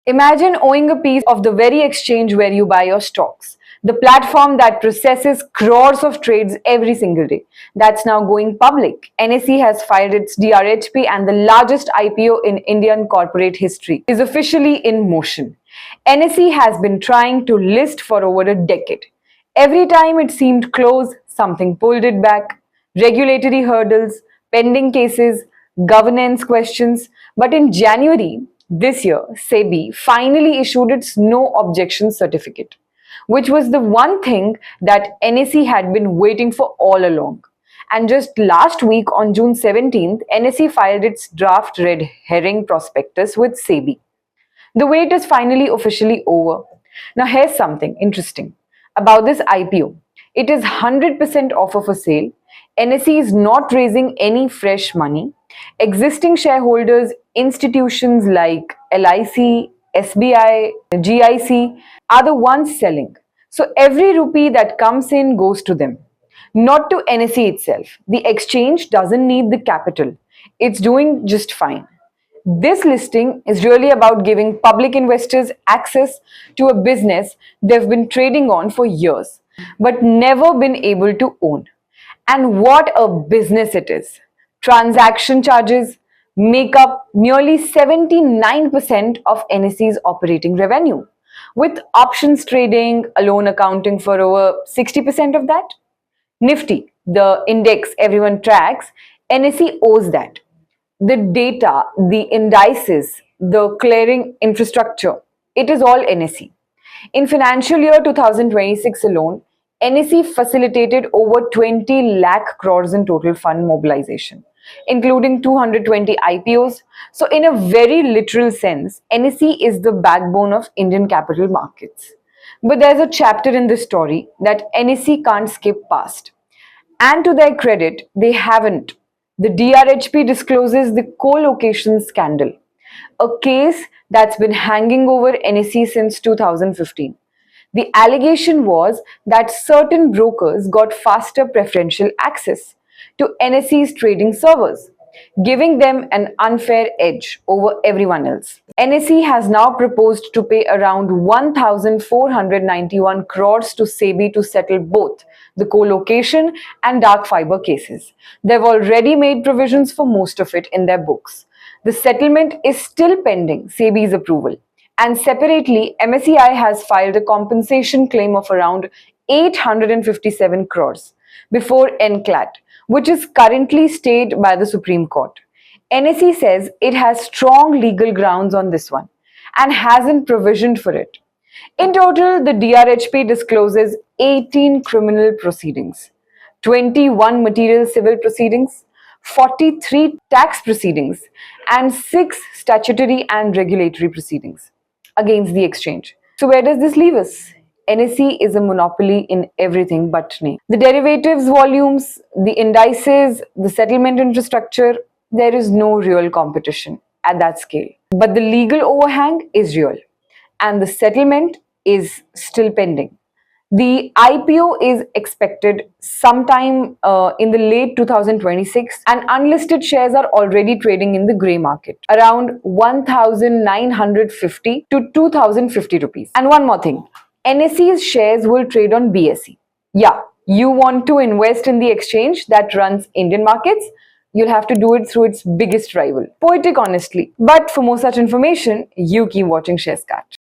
Imagine owning a piece of the very exchange where you buy your stocks, the platform that processes crores of trades every single day. That's now going public. NSE has filed its DRHP, and the largest IPO in Indian corporate history is officially in motion. NSE has been trying to list for over a decade. Every time it seemed close, something pulled it back. Regulatory hurdles, pending cases, governance questions. But in January this year, SEBI finally issued its no objection certificate, which was the one thing that NSE had been waiting for all along. And just last week, on June 17th, NSE filed its draft red herring prospectus with SEBI. The wait is finally officially over. Now, here's something interesting about this IPO. It is 100% offer for sale. NSE is not raising any fresh money. Existing shareholders, institutions like LIC, SBI, GIC are the ones selling. So every rupee that comes in goes to them, not to NSE itself. The exchange doesn't need the capital. It's doing just fine. This listing is really about giving public investors access to a business they've been trading on for years, but never been able to own. And what a business it is! Transaction charges make up nearly 79% of NSE's operating revenue, with options trading alone accounting for over 60% of that. Nifty, the index everyone tracks, NSE owes that. The data, the indices, the clearing infrastructure, it is all NSE. In financial year 2026 alone, NSE facilitated over 20 lakh crores in total fund mobilization, including 220 IPOs. So in a very literal sense, NSE is the backbone of Indian capital markets. But there's a chapter in this story that NSE can't skip past. And to their credit, they haven't. The DRHP discloses the co-location scandal, a case that's been hanging over NSE since 2015. The allegation was that certain brokers got faster preferential access to NSE's trading servers, giving them an unfair edge over everyone else. NSE has now proposed to pay around 1,491 crores to SEBI to settle both the co-location and dark fiber cases. They've already made provisions for most of it in their books. The settlement is still pending SEBI's approval. And separately, MSCI has filed a compensation claim of around 857 crores before NCLAT, which is currently stayed by the Supreme Court. NSE says it has strong legal grounds on this one and hasn't provisioned for it. In total, the DRHP discloses 18 criminal proceedings, 21 material civil proceedings, 43 tax proceedings, and 6 statutory and regulatory proceedings against the exchange. So where does this leave us? NSE is a monopoly in everything but name. The derivatives volumes, the indices, the settlement infrastructure, there is no real competition at that scale. But the legal overhang is real, and the settlement is still pending. The IPO is expected sometime in the late 2026, and unlisted shares are already trading in the grey market, around 1,950 to 2,050 rupees. And one more thing, NSE's shares will trade on BSE. Yeah, you want to invest in the exchange that runs Indian markets? You'll have to do it through its biggest rival. Poetic, honestly. But for more such information, you keep watching SharesCat.